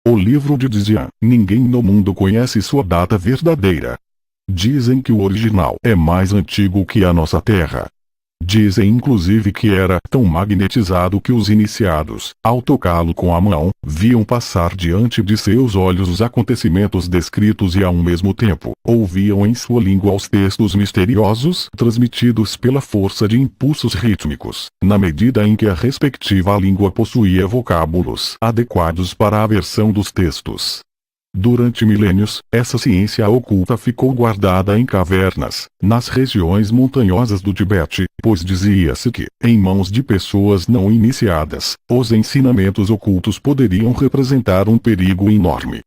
O livro de Dzian. Ninguém no mundo conhece sua data verdadeira. Dizem que o original é mais antigo que a nossa Terra. Dizem inclusive que era tão magnetizado que os iniciados, ao tocá-lo com a mão, viam passar diante de seus olhos os acontecimentos descritos e ao mesmo tempo, ouviam em sua língua os textos misteriosos transmitidos pela força de impulsos rítmicos, na medida em que a respectiva língua possuía vocábulos adequados para a versão dos textos. Durante milênios, essa ciência oculta ficou guardada em cavernas, nas regiões montanhosas do Tibete, pois dizia-se que, em mãos de pessoas não iniciadas, os ensinamentos ocultos poderiam representar um perigo enorme.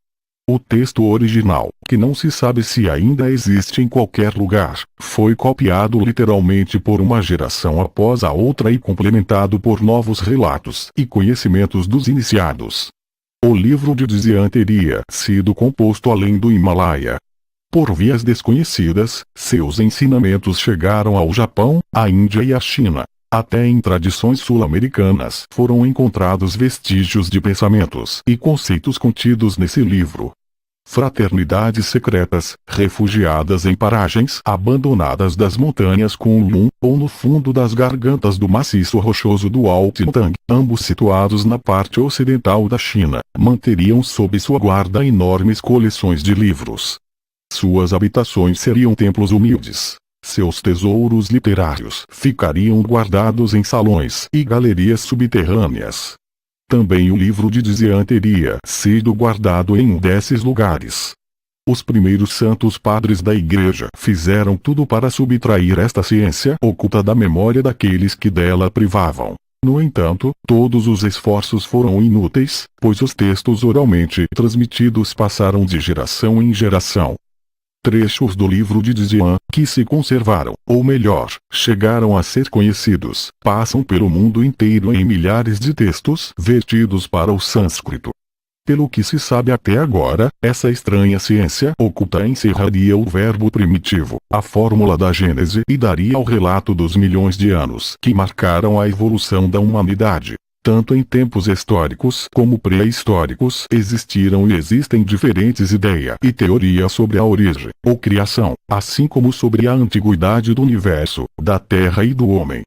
O texto original, que não se sabe se ainda existe em qualquer lugar, foi copiado literalmente por uma geração após a outra e complementado por novos relatos e conhecimentos dos iniciados. O livro de Dzian teria sido composto além do Himalaia. Por vias desconhecidas, seus ensinamentos chegaram ao Japão, à Índia e à China. Até em tradições sul-americanas foram encontrados vestígios de pensamentos e conceitos contidos nesse livro. Fraternidades secretas, refugiadas em paragens abandonadas das montanhas Kunlun, ou no fundo das gargantas do maciço rochoso do Altintang, ambos situados na parte ocidental da China, manteriam sob sua guarda enormes coleções de livros. Suas habitações seriam templos humildes. Seus tesouros literários ficariam guardados em salões e galerias subterrâneas. Também o livro de Dzian teria sido guardado em um desses lugares. Os primeiros santos padres da Igreja fizeram tudo para subtrair esta ciência oculta da memória daqueles que dela privavam. No entanto, todos os esforços foram inúteis, pois os textos oralmente transmitidos passaram de geração em geração. Trechos do livro de Dzian, que se conservaram, ou melhor, chegaram a ser conhecidos, passam pelo mundo inteiro em milhares de textos vertidos para o sânscrito. Pelo que se sabe até agora, essa estranha ciência oculta encerraria o verbo primitivo, a fórmula da Gênese e daria ao relato dos milhões de anos que marcaram a evolução da humanidade. Tanto em tempos históricos como pré-históricos existiram e existem diferentes ideias e teorias sobre a origem, ou criação, assim como sobre a antiguidade do universo, da Terra e do homem.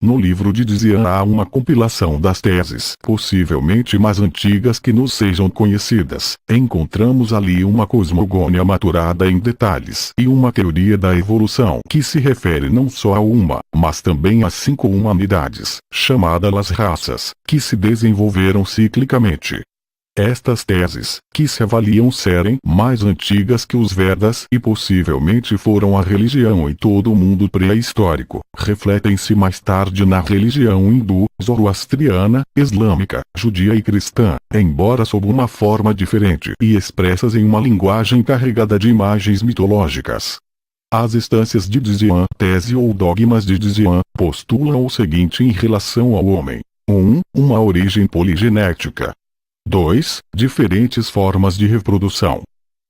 No livro de Dzian há uma compilação das teses, possivelmente mais antigas que nos sejam conhecidas. Encontramos ali uma cosmogonia maturada em detalhes e uma teoria da evolução que se refere não só a uma, mas também a 5 humanidades, chamadas as raças, que se desenvolveram ciclicamente. Estas teses, que se avaliam serem mais antigas que os Vedas e possivelmente foram a religião em todo o mundo pré-histórico, refletem-se mais tarde na religião hindu, zoroastriana, islâmica, judia e cristã, embora sob uma forma diferente e expressas em uma linguagem carregada de imagens mitológicas. As instâncias de Dzian, tese ou dogmas de Dzian, postulam o seguinte em relação ao homem. 1. Uma origem poligenética. 2. Diferentes formas de reprodução.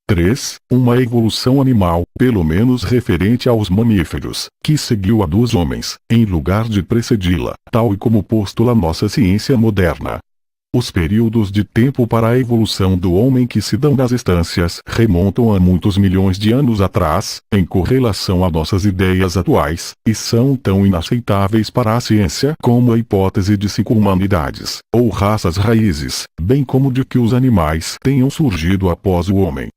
3. Uma evolução animal, pelo menos referente aos mamíferos, que seguiu a dos homens, em lugar de precedi-la, tal e como postula nossa ciência moderna. Os períodos de tempo para a evolução do homem que se dão nas instâncias remontam a muitos milhões de anos atrás, em correlação a nossas ideias atuais, e são tão inaceitáveis para a ciência como a hipótese de 5 humanidades, ou raças raízes, bem como de que os animais tenham surgido após o homem.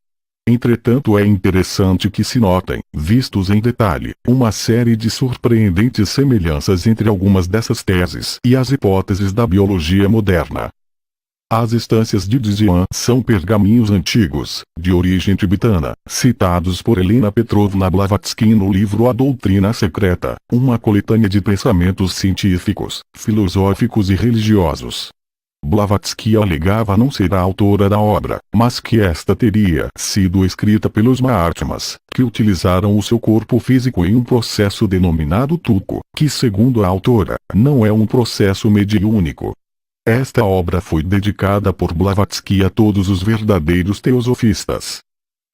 Entretanto é interessante que se notem, vistos em detalhe, uma série de surpreendentes semelhanças entre algumas dessas teses e as hipóteses da biologia moderna. As instâncias de Dzian são pergaminhos antigos, de origem tibetana, citados por Helena Petrovna Blavatsky no livro A Doutrina Secreta, uma coletânea de pensamentos científicos, filosóficos e religiosos. Blavatsky alegava não ser a autora da obra, mas que esta teria sido escrita pelos Mahatmas, que utilizaram o seu corpo físico em um processo denominado Tuko, que segundo a autora, não é um processo mediúnico. Esta obra foi dedicada por Blavatsky a todos os verdadeiros teosofistas.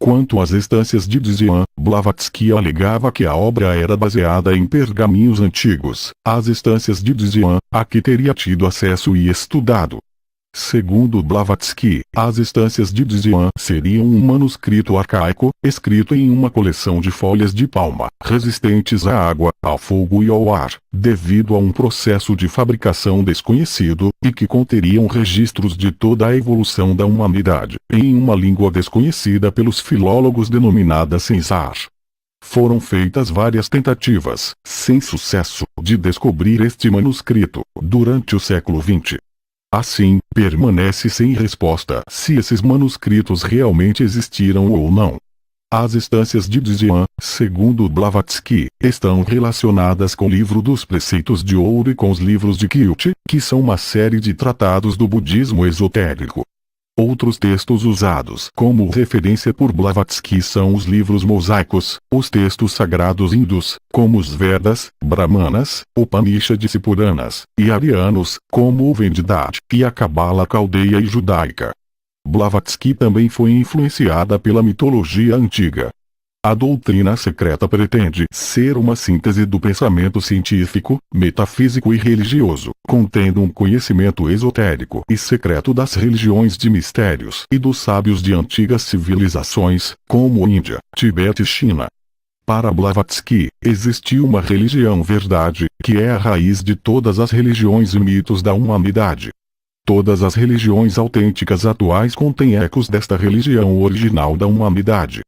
Quanto às instâncias de Dzian, Blavatsky alegava que a obra era baseada em pergaminhos antigos, as instâncias de Dzian, a que teria tido acesso e estudado. Segundo Blavatsky, as instâncias de Dzyan seriam um manuscrito arcaico, escrito em uma coleção de folhas de palma, resistentes à água, ao fogo e ao ar, devido a um processo de fabricação desconhecido, e que conteriam registros de toda a evolução da humanidade, em uma língua desconhecida pelos filólogos denominada Sensar. Foram feitas várias tentativas, sem sucesso, de descobrir este manuscrito, durante o século XX. Assim, permanece sem resposta se esses manuscritos realmente existiram ou não. As instâncias de Dzyan, segundo Blavatsky, estão relacionadas com o livro dos preceitos de ouro e com os livros de Kyuchi, que são uma série de tratados do budismo esotérico. Outros textos usados como referência por Blavatsky são os livros mosaicos, os textos sagrados hindus, como os Vedas, Brahmanas, Upanishads e Puranas, e arianos, como o Vendidad, e a Cabala caldeia e judaica. Blavatsky também foi influenciada pela mitologia antiga. A doutrina secreta pretende ser uma síntese do pensamento científico, metafísico e religioso, contendo um conhecimento esotérico e secreto das religiões de mistérios e dos sábios de antigas civilizações, como Índia, Tibete e China. Para Blavatsky, existiu uma religião verdade, que é a raiz de todas as religiões e mitos da humanidade. Todas as religiões autênticas atuais contêm ecos desta religião original da humanidade.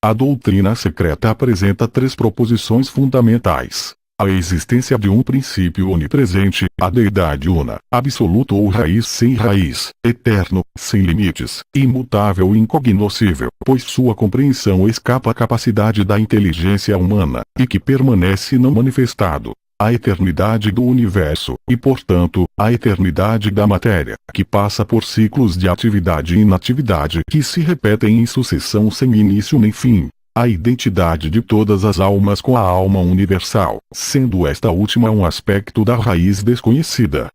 A doutrina secreta apresenta 3 proposições fundamentais: a existência de um princípio onipresente, a deidade una, absoluto ou raiz sem raiz, eterno, sem limites, imutável e incognoscível, pois sua compreensão escapa à capacidade da inteligência humana, e que permanece não manifestado. A eternidade do universo, e portanto, a eternidade da matéria, que passa por ciclos de atividade e inatividade que se repetem em sucessão sem início nem fim. A identidade de todas as almas com a alma universal, sendo esta última um aspecto da raiz desconhecida.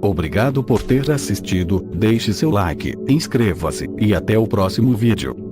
Obrigado por ter assistido, deixe seu like, inscreva-se, e até o próximo vídeo.